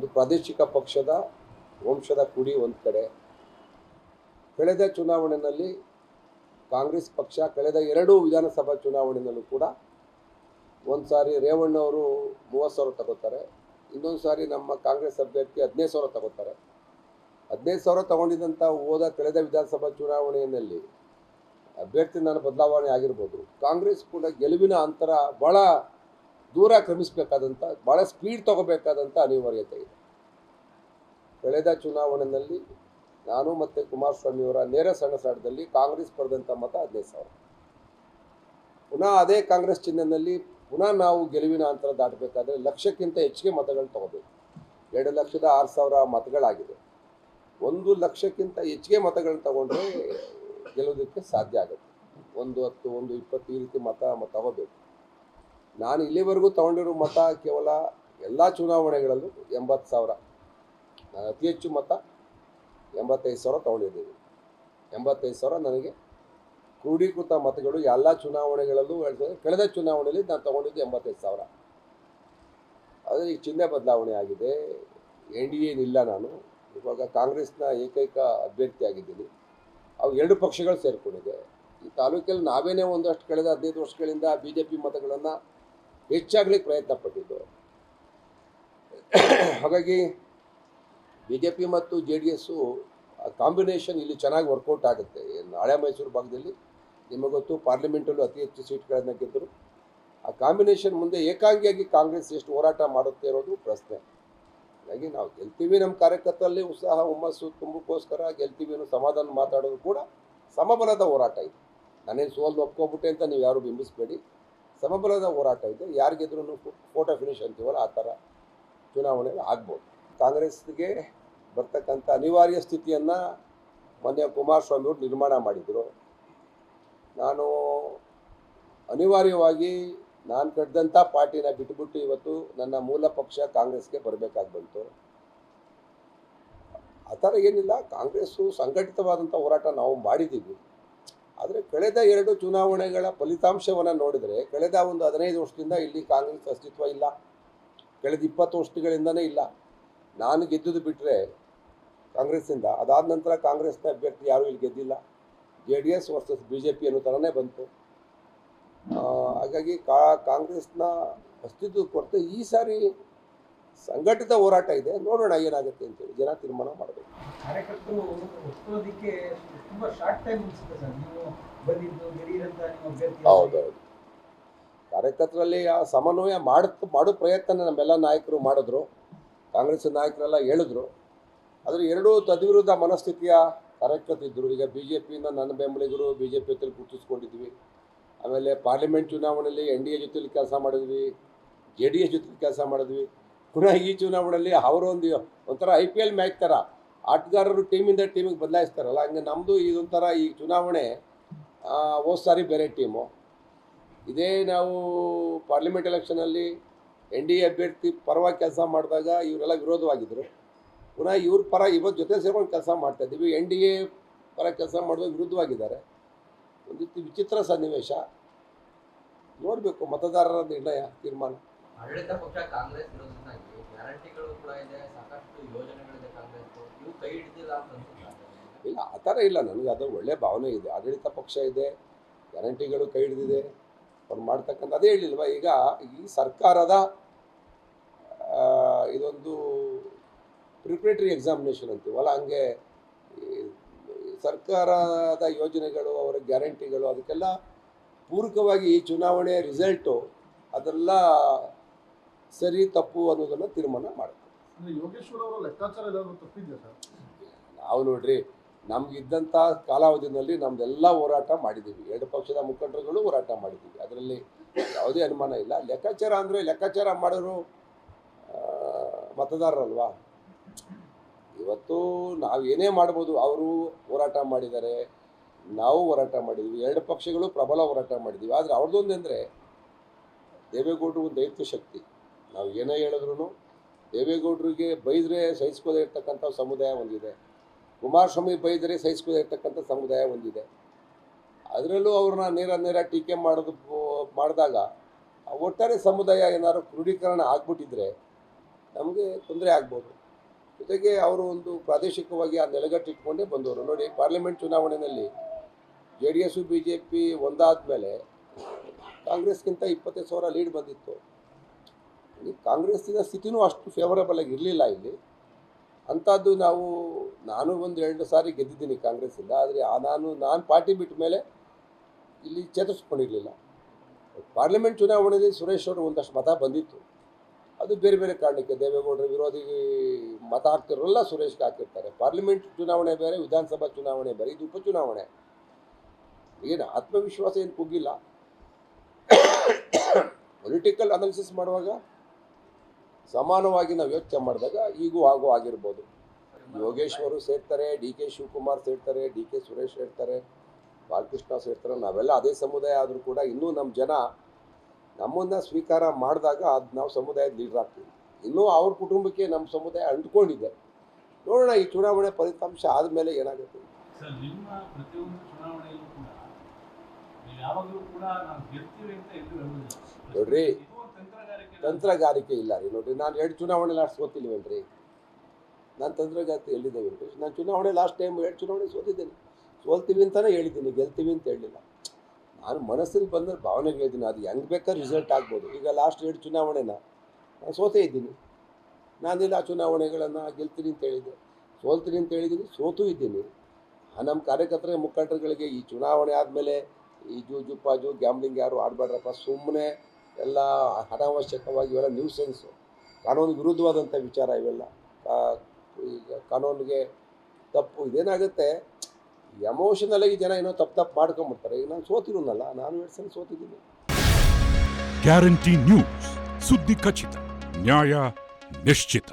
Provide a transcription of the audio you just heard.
ಒಂದು ಪ್ರಾದೇಶಿಕ ಪಕ್ಷದ ವಂಶದ ಕುಡಿ ಒಂದು ಕಡೆ. ಕಳೆದ ಚುನಾವಣೆಯಲ್ಲಿ ಕಾಂಗ್ರೆಸ್ ಪಕ್ಷ ಕಳೆದ 2 ವಿಧಾನಸಭಾ ಚುನಾವಣೆಯಲ್ಲೂ ಕೂಡ ಒಂದು ಸಾರಿ ರೇವಣ್ಣವರು 30,000 ತಗೋತಾರೆ, ಇನ್ನೊಂದು ಸಾರಿ ನಮ್ಮ ಕಾಂಗ್ರೆಸ್ ಅಭ್ಯರ್ಥಿ 15,000 ತಗೋತಾರೆ. 15,000 ತಗೊಂಡಿದ್ದಂಥ ಕಳೆದ ವಿಧಾನಸಭಾ ಚುನಾವಣೆಯಲ್ಲಿ ಅಭ್ಯರ್ಥಿ ನಾನು ಬದಲಾವಣೆ ಆಗಿರ್ಬೋದು, ಕಾಂಗ್ರೆಸ್ ಕೂಡ ಗೆಲುವಿನ ಅಂತರ ಭಾಳ ದೂರ ಕ್ರಮಿಸಬೇಕಾದಂಥ, ಭಾಳ ಸ್ಪೀಡ್ ತಗೋಬೇಕಾದಂಥ ಅನಿವಾರ್ಯತೆ ಇದೆ. ಕಳೆದ ಚುನಾವಣೆಯಲ್ಲಿ ನಾನು ಮತ್ತು ಕುಮಾರಸ್ವಾಮಿಯವರ ನೇರ ಸೆಣಸಾಟದಲ್ಲಿ ಕಾಂಗ್ರೆಸ್ ಪಡೆದಂಥ ಮತ 15,000. ಪುನಃ ಅದೇ ಕಾಂಗ್ರೆಸ್ ಚಿಹ್ನೆಯಲ್ಲಿ ಪುನಃ ನಾವು ಗೆಲುವಿನ ಅಂತರ ದಾಟಬೇಕಾದ್ರೆ ಲಕ್ಷಕ್ಕಿಂತ ಹೆಚ್ಚಿಗೆ ಮತಗಳು ತಗೋಬೇಕು. 2,06,000 ಮತಗಳಾಗಿದೆ. 1 ಲಕ್ಷಕ್ಕಿಂತ ಹೆಚ್ಚಿಗೆ ಮತಗಳನ್ನ ತಗೊಂಡ್ರೆ ಗೆಲ್ಲೋದಕ್ಕೆ ಸಾಧ್ಯ ಆಗುತ್ತೆ. 110, 120 ಈ ರೀತಿ ಮತ ತಗೋಬೇಕು. ನಾನು ಇಲ್ಲಿವರೆಗೂ ತಗೊಂಡಿರೋ ಮತ ಕೇವಲ ಎಲ್ಲ ಚುನಾವಣೆಗಳಲ್ಲೂ 80,000. ನಾನು ಅತಿ ಹೆಚ್ಚು ಮತ 85,000 ತಗೊಂಡಿದ್ದೀನಿ. 85,000 ನನಗೆ ಕ್ರೋಢೀಕೃತ ಮತಗಳು ಎಲ್ಲ ಚುನಾವಣೆಗಳಲ್ಲೂ ಹೇಳ್ತಾರೆ. ಕಳೆದ ಚುನಾವಣೆಯಲ್ಲಿ ನಾನು ತಗೊಂಡಿದ್ದು 85,000. ಆದರೆ ಈ ಚಿಹ್ನೆ ಬದಲಾವಣೆ ಆಗಿದೆ. NDA ಏನಿಲ್ಲ, ನಾನು ಇವಾಗ ಕಾಂಗ್ರೆಸ್ನ ಏಕೈಕ ಅಭ್ಯರ್ಥಿ ಆಗಿದ್ದೀನಿ. ಅವು 2 ಪಕ್ಷಗಳು ಸೇರಿಕೊಂಡಿದೆ. ಈ ತಾಲೂಕಲ್ಲಿ ನಾವೇನೇ ಒಂದಷ್ಟು ಕಳೆದ 15 ವರ್ಷಗಳಿಂದ BJP ಮತಗಳನ್ನು ಹೆಚ್ಚಾಗಲಿಕ್ಕೆ ಪ್ರಯತ್ನ ಪಟ್ಟಿದ್ದು. ಹಾಗಾಗಿ BJP ಮತ್ತು JDS ಕಾಂಬಿನೇಷನ್ ಇಲ್ಲಿ ಚೆನ್ನಾಗಿ ವರ್ಕೌಟ್ ಆಗುತ್ತೆ. ಹಳೆ ಮೈಸೂರು ಭಾಗದಲ್ಲಿ ನಿಮಗೆ ಗೊತ್ತು, ಪಾರ್ಲಿಮೆಂಟಲ್ಲೂ ಅತಿ ಹೆಚ್ಚು ಸೀಟ್ಗಳನ್ನು ಗೆದ್ದರು. ಆ ಕಾಂಬಿನೇಷನ್ ಮುಂದೆ ಏಕಾಂಗಿಯಾಗಿ ಕಾಂಗ್ರೆಸ್ ಎಷ್ಟು ಹೋರಾಟ ಮಾಡುತ್ತೆ ಇರೋದು ಪ್ರಶ್ನೆ. ಹಾಗಾಗಿ ನಾವು ಗೆಲ್ತೀವಿ, ನಮ್ಮ ಕಾರ್ಯಕರ್ತರಲ್ಲಿ ಉತ್ಸಾಹ ಹುಮ್ಮಸ್ಸು ತುಂಬಕ್ಕೋಸ್ಕರ ಗೆಲ್ತೀವಿ ಅನ್ನೋ ಸಮಾಧಾನ ಮಾತಾಡೋದು ಕೂಡ ಸಮಬಲದ ಹೋರಾಟ ಇದೆ. ನಾನೇನು ಸೋಲು ಒಪ್ಕೊಬಿಟ್ಟೆ ಅಂತ ನೀವು ಯಾರು ಬಿಂಬಿಸಬೇಡಿ. ಸಮಬಲದ ಹೋರಾಟ ಇದೆ. ಯಾರು ಗೆದ್ರೂ ಫೋಟೋ ಫಿನಿಶ್ ಅಂತೀವಲ್ಲ, ಆ ಥರ ಚುನಾವಣೆಗಳು ಆಗ್ಬೋದು. ಕಾಂಗ್ರೆಸ್ಗೆ ಬರ್ತಕ್ಕಂಥ ಅನಿವಾರ್ಯ ಸ್ಥಿತಿಯನ್ನು ಮೊನ್ನೆ ಕುಮಾರಸ್ವಾಮಿಯವರು ನಿರ್ಮಾಣ ಮಾಡಿದರು. ನಾನು ಅನಿವಾರ್ಯವಾಗಿ ನಾನು ಕಟ್ಟಿದಂಥ ಪಾರ್ಟಿನ ಬಿಟ್ಟುಬಿಟ್ಟು ಇವತ್ತು ನನ್ನ ಮೂಲ ಪಕ್ಷ ಕಾಂಗ್ರೆಸ್ಗೆ ಬರಬೇಕಾಗಿ ಬಂತು. ಆ ಥರ ಏನಿಲ್ಲ, ಕಾಂಗ್ರೆಸ್ಸು ಸಂಘಟಿತವಾದಂಥ ಹೋರಾಟ ನಾವು ಮಾಡಿದ್ದೀವಿ. ಆದರೆ ಕಳೆದ 2 ಚುನಾವಣೆಗಳ ಫಲಿತಾಂಶವನ್ನು ನೋಡಿದರೆ ಕಳೆದ ಒಂದು 15 ವರ್ಷದಿಂದ ಇಲ್ಲಿ ಕಾಂಗ್ರೆಸ್ ಅಸ್ತಿತ್ವ ಇಲ್ಲ. ಕಳೆದ 20 ವರ್ಷಗಳಿಂದನೇ ಇಲ್ಲ. ನಾನು ಗೆದ್ದುದು ಬಿಟ್ಟರೆ ಕಾಂಗ್ರೆಸ್ಸಿಂದ, ಅದಾದ ನಂತರ ಕಾಂಗ್ರೆಸ್ನ ಅಭ್ಯರ್ಥಿ ಯಾರೂ ಇಲ್ಲಿ ಗೆದ್ದಿಲ್ಲ. JDS ವರ್ಸಸ್ BJP ಅನ್ನೋ ಥರನೇ ಬಂತು. ಹಾಗಾಗಿ ಕಾಂಗ್ರೆಸ್ನ ಅಸ್ತಿತ್ವ ಕೊರತೆ ಈ ಸಾರಿ ಸಂಘಟಿತ ಹೋರಾಟ ಇದೆ. ನೋಡೋಣ ಏನಾಗುತ್ತೆ ಅಂತೇಳಿ ಜನ ತೀರ್ಮಾನ ಮಾಡಬೇಕು. ಕಾರ್ಯಕರ್ತರು ಒಪ್ಪೋದಕ್ಕೆ ತುಂಬಾ ಶಾರ್ಟ್ ಟೈಮ್ ಅನ್ಸುತ್ತೆ ಸರ್. ನೀವು ಬಂದಿದ್ದು ದಿಢೀರಂತ ನಿಮ್ಮ ಅಭ್ಯರ್ಥಿ. ಹೌದೌದು, ಕಾರ್ಯಕರ್ತರಲ್ಲಿ ಆ ಸಮನ್ವಯ ಮಾಡೋ ಪ್ರಯತ್ನ ನಮ್ಮೆಲ್ಲ ನಾಯಕರು ಮಾಡಿದ್ರು, ಕಾಂಗ್ರೆಸ್ ನಾಯಕರೆಲ್ಲ ಹೇಳಿದ್ರು. ಆದರೆ 2 ತದ್ವಿರುದ್ಧ ಮನಸ್ಥಿತಿಯ ಕಾರ್ಯಕರ್ತರಿದ್ದರು. ಈಗ BJPಯಿಂದ ನನ್ನ ಬೆಂಬಲಿಗರು BJP ಜೊತೆಲಿ ಗುರುತಿಸ್ಕೊಂಡಿದ್ವಿ. ಆಮೇಲೆ ಪಾರ್ಲಿಮೆಂಟ್ ಚುನಾವಣೆಯಲ್ಲಿ NDA ಜೊತೆಲಿ ಕೆಲಸ ಮಾಡಿದ್ವಿ, JDS ಜೊತೆಲಿ ಕೆಲಸ ಮಾಡಿದ್ವಿ. ಪುನಃ ಈ ಚುನಾವಣೆಯಲ್ಲಿ ಒಂಥರ IPL ಮ್ಯಾಚ್ ಥರ ಆಟಗಾರರು ಟೀಮಿಂದ ಟೀಮಿಗೆ ಬದಲಾಯಿಸ್ತಾರಲ್ಲ, ಹಂಗೆ ನಮ್ಮದು ಇದೊಂಥರ ಈ ಚುನಾವಣೆ ಹೋದ ಸಾರಿ ಬೇರೆ ಟೀಮು. ಇದೇ ನಾವು ಪಾರ್ಲಿಮೆಂಟ್ ಎಲೆಕ್ಷನಲ್ಲಿ NDA ಅಭ್ಯರ್ಥಿ ಪರವಾಗಿ ಕೆಲಸ ಮಾಡಿದಾಗ ಇವರೆಲ್ಲ ವಿರೋಧವಾಗಿದ್ದರು. ಪುನಃ ಇವ್ರ ಪರ ಇವತ್ತು ಜೊತೆ ಸೇರ್ಕೊಂಡು ಕೆಲಸ ಮಾಡ್ತಾಯಿದ್ದೀವಿ. NDA ಪರ ಕೆಲಸ ಮಾಡೋದು ವಿರುದ್ಧವಾಗಿದ್ದಾರೆ. ಒಂದು ರೀತಿ ವಿಚಿತ್ರ ಸನ್ನಿವೇಶ. ನೋಡಬೇಕು ಮತದಾರರ ನಿರ್ಣಯ, ತೀರ್ಮಾನ. ಆಡಳಿತ ಪಕ್ಷ ಕಾಂಗ್ರೆಸ್ ಇರೋದ್ರಿಂದಾಗಿ ಗ್ಯಾರಂಟಿಗಳು ಕೂಡ ಇದೆ, ಸಾಕಷ್ಟು ಯೋಜನೆಗಳಿದೆ ಕಾಂಗ್ರೆಸ್, ಇವು ಕೈ ಹಿಡಿದಿಲ್ಲ ಅಂತ ಅನ್ಸುತ್ತೆ. ಇಲ್ಲ, ಆ ಥರ ಇಲ್ಲ. ನನಗೆ ಅದು ಒಳ್ಳೆಯ ಭಾವನೆ ಇದೆ. ಆಡಳಿತ ಪಕ್ಷ ಇದೆ, ಗ್ಯಾರಂಟಿಗಳು ಕೈ ಹಿಡಿದಿದೆ, ಅವ್ರು ಮಾಡ್ತಕ್ಕಂಥ ಅದೇ ಹೇಳಿಲ್ವ. ಈಗ ಈ ಸರ್ಕಾರದ ಇದೊಂದು ಪ್ರಿಪ್ರೇಟರಿ ಎಕ್ಸಾಮಿನೇಷನ್ ಅಂತೀವಲ್ಲ, ಹಂಗೆ ಸರ್ಕಾರದ ಯೋಜನೆಗಳು, ಅವರ ಗ್ಯಾರಂಟಿಗಳು, ಅದಕ್ಕೆಲ್ಲ ಪೂರಕವಾಗಿ ಈ ಚುನಾವಣೆ ರಿಸಲ್ಟು ಅದೆಲ್ಲ ಸರಿ ತಪ್ಪು ಅನ್ನೋದನ್ನು ತೀರ್ಮಾನ ಮಾಡುತ್ತೆ. ಯೋಗೇಶ್ವರ್ ಅವರ ಲೆಕ್ಕಾಚಾರ ಏನಾದರೂ ತಪ್ಪಿದೆಯಾ ಸರ್? ನಾವು ನೋಡ್ರಿ, ನಮಗಿದ್ದಂಥ ಕಾಲಾವಧಿಯಲ್ಲಿ ನಮ್ಮದೆಲ್ಲ ಹೋರಾಟ ಮಾಡಿದ್ದೀವಿ. 2 ಪಕ್ಷದ ಮುಖಂಡರುಗಳು ಹೋರಾಟ ಮಾಡಿದ್ದೀವಿ. ಅದರಲ್ಲಿ ಯಾವುದೇ ಅನುಮಾನ ಇಲ್ಲ. ಲೆಕ್ಕಾಚಾರ ಅಂದರೆ ಲೆಕ್ಕಾಚಾರ ಮಾಡೋರು ಮತದಾರರಲ್ವಾ. ಇವತ್ತು ನಾವು ಏನೇ ಮಾಡ್ಬೋದು, ಅವರು ಹೋರಾಟ ಮಾಡಿದ್ದಾರೆ, ನಾವು ಹೋರಾಟ ಮಾಡಿದ್ವಿ. 2 ಪಕ್ಷಗಳು ಪ್ರಬಲ ಹೋರಾಟ ಮಾಡಿದ್ದೀವಿ. ಆದರೆ ಅವ್ರದ್ದೊಂದು ಅಂದರೆ ದೇವೇಗೌಡರು ಒಂದು ದೈತ್ಯ ಶಕ್ತಿ. ನಾವು ಏನೇ ಹೇಳಿದ್ರು ದೇವೇಗೌಡರಿಗೆ ಬೈದರೆ ಸಹಿಸ್ಕೋದೇ ಇರ್ತಕ್ಕಂಥ ಸಮುದಾಯ ಒಂದಿದೆ, ಕುಮಾರಸ್ವಾಮಿ ಬೈದರೆ ಸಹಿಸ್ಕೋದೇ ಇರ್ತಕ್ಕಂಥ ಸಮುದಾಯ ಒಂದಿದೆ. ಅದರಲ್ಲೂ ಅವ್ರನ್ನ ನೇರ ಟೀಕೆ ಮಾಡಿದಾಗ ಒಟ್ಟಾರೆ ಸಮುದಾಯ ಏನಾದ್ರು ಕ್ರೋಢೀಕರಣ ಆಗ್ಬಿಟ್ಟಿದ್ರೆ ನಮಗೆ ತೊಂದರೆ ಆಗ್ಬೋದು. ಜೊತೆಗೆ ಅವರು ಒಂದು ಪ್ರಾದೇಶಿಕವಾಗಿ ಆ ನೆಲೆಗಟ್ಟಿಟ್ಕೊಂಡೇ ಬಂದವರು. ನೋಡಿ, ಪಾರ್ಲಿಮೆಂಟ್ ಚುನಾವಣೆಯಲ್ಲಿ JDS BJP ಒಂದಾದ ಮೇಲೆ ಕಾಂಗ್ರೆಸ್ಗಿಂತ 25,000 ಲೀಡ್ ಬಂದಿತ್ತು. ಈ ಕಾಂಗ್ರೆಸ್ಸಿನ ಸ್ಥಿತಿನೂ ಅಷ್ಟು ಫೇವರಬಲ್ ಆಗಿ ಇರಲಿಲ್ಲ ಇಲ್ಲಿ. ಅಂಥದ್ದು ನಾನು ಒಂದು 2 ಸಾರಿ ಗೆದ್ದಿದ್ದೀನಿ ಕಾಂಗ್ರೆಸ್ಸಿಂದ. ಆದರೆ ನಾನು ಪಾರ್ಟಿ ಬಿಟ್ಟ ಮೇಲೆ ಇಲ್ಲಿ ಚೇತರಿಸ್ಕೊಂಡಿರಲಿಲ್ಲ. ಪಾರ್ಲಿಮೆಂಟ್ ಚುನಾವಣೆಯಲ್ಲಿ ಸುರೇಶ್ ಅವರು ಒಂದಷ್ಟು ಮತ ಬಂದಿತ್ತು. ಅದು ಬೇರೆ ಬೇರೆ ಕಾರಣಕ್ಕೆ ದೇವೇಗೌಡರ ವಿರೋಧಿ ಮತ ಹಾಕ್ತಿರೋಲ್ಲ ಸುರೇಶ್ಗೆ ಹಾಕಿರ್ತಾರೆ. ಪಾರ್ಲಿಮೆಂಟ್ ಚುನಾವಣೆ ಬೇರೆ, ವಿಧಾನಸಭಾ ಚುನಾವಣೆ ಬೇರೆ, ಇದು ಉಪಚುನಾವಣೆ. ಏನು ಆತ್ಮವಿಶ್ವಾಸ ಏನು ಕುಗ್ಗಿಲ್ಲ. ಪೊಲಿಟಿಕಲ್ ಅನಾಲಿಸಿಸ್ ಮಾಡುವಾಗ ಸಮಾನವಾಗಿ ನಾವು ಯೋಚನೆ ಮಾಡಿದಾಗ ಈಗೂ ಆಗಿರ್ಬೋದು. ಯೋಗೇಶ್ವರು ಸೇರ್ತಾರೆ, DK ಶಿವಕುಮಾರ್ ಸೇರ್ತಾರೆ, DK ಸುರೇಶ್ ಸೇರ್ತಾರೆ, ಬಾಲಕೃಷ್ಣ ಸೇರ್ತಾರೆ. ನಾವೆಲ್ಲ ಅದೇ ಸಮುದಾಯ ಆದರೂ ಕೂಡ ಇನ್ನೂ ನಮ್ಮ ಜನ ನಮ್ಮನ್ನು ಸ್ವೀಕಾರ ಮಾಡಿದಾಗ ಅದು ನಾವು ಸಮುದಾಯದ ಲೀಡರ್ ಆಗ್ತೀವಿ. ಇನ್ನೂ ಅವ್ರ ಕುಟುಂಬಕ್ಕೆ ನಮ್ಮ ಸಮುದಾಯ ಅಂಟ್ಕೊಂಡಿದೆ. ನೋಡೋಣ ಈ ಚುನಾವಣೆ ಫಲಿತಾಂಶ ಆದಮೇಲೆ ಏನಾಗುತ್ತೆ. ಸರ್, ನಿಮ್ಮ ಪ್ರತಿಯೊಂದು ಚುನಾವಣೆಯಲ್ಲೂ ಕೂಡ ನೀವು ಯಾವಾಗಲೂ ಕೂಡ ನಾವು ಗೆಲ್ತೀವಿ ಅಂತ ಎದ್ದು ಹೇಳೋದಿಲ್ಲ. ನೋಡ್ರಿ, ಇದು ಒಂದು ತಂತ್ರಗಾರಿಕೆ ಇಲ್ಲ ರೀ. ನೋಡ್ರಿ, ನಾನು 2 ಚುನಾವಣೆ ಲಾಸ್ಟ್ ಸೋತಿಲ್ವೇನ್ರಿ? ನಾನು ತಂತ್ರಗಾರಿಕೆ ಎಲ್ಲಿದೆ ವೆಂಕಟೇಶ್? ನಾನು ಚುನಾವಣೆ ಲಾಸ್ಟ್ ಟೈಮ್ 2 ಚುನಾವಣೆ ಸೋತಿದ್ದೇನೆ. ಸೋಲ್ತೀವಿ ಅಂತಲೇ ಹೇಳಿದ್ದೀನಿ, ಗೆಲ್ತೀವಿ ಅಂತ ಹೇಳಿಲ್ಲ. ನಾನು ಮನಸ್ಸಲ್ಲಿ ಬಂದ ಭಾವನೆಗೆ ಹೇಳಿದ್ದೀನಿ. ಅದು ಹೆಂಗೆ ಬೇಕಾದ್ರೆ ರಿಸಲ್ಟ್ ಆಗ್ಬೋದು. ಈಗ ಲಾಸ್ಟ್ 2 ಚುನಾವಣೆನ ನಾನು ಸೋತೇ ಇದ್ದೀನಿ. ನಾನಿಲ್ಲ ಆ ಚುನಾವಣೆಗಳನ್ನು ಗೆಲ್ತೀನಿ ಅಂತ ಹೇಳಿದ್ದೆ, ಸೋಲ್ತೀನಿ ಅಂತ ಹೇಳಿದ್ದೀನಿ, ಸೋತೂ ಇದ್ದೀನಿ. ನಮ್ಮ ಕಾರ್ಯಕರ್ತರ ಮುಖಂಡರುಗಳಿಗೆ ಈ ಚುನಾವಣೆ ಆದಮೇಲೆ ಈ ಜೂಜು ಪಾಜು ಗ್ಯಾಮ್ಲಿಂಗ್ ಯಾರು ಆಡಬೇಡ್ರಪ್ಪ, ಸುಮ್ಮನೆ ಎಲ್ಲ ಅನಾವಶ್ಯಕವಾಗಿ ಇವೆಲ್ಲ ನ್ಯೂಸೆನ್ಸು, ಕಾನೂನು ವಿರುದ್ಧವಾದಂಥ ವಿಚಾರ ಇವೆಲ್ಲ. ಈಗ ಕಾನೂನಿಗೆ ತಪ್ಪು ಇದೇನಾಗುತ್ತೆ, ಎಮೋಷನಲಾಗಿ ಜನ ಏನೋ ತಪ್ಪು ಮಾಡ್ಕೊಂಬಿಡ್ತಾರೆ. ಈಗ ನಾನು ಸೋತಿರೋನಲ್ಲ, ನಾನು 2 ಸಲ ಸೋತಿದ್ದೀನಿ. ಗ್ಯಾರಂಟಿ ನ್ಯೂಸ್, ಸುದ್ದಿ ಖಚಿತ, ನ್ಯಾಯ ನಿಶ್ಚಿತ.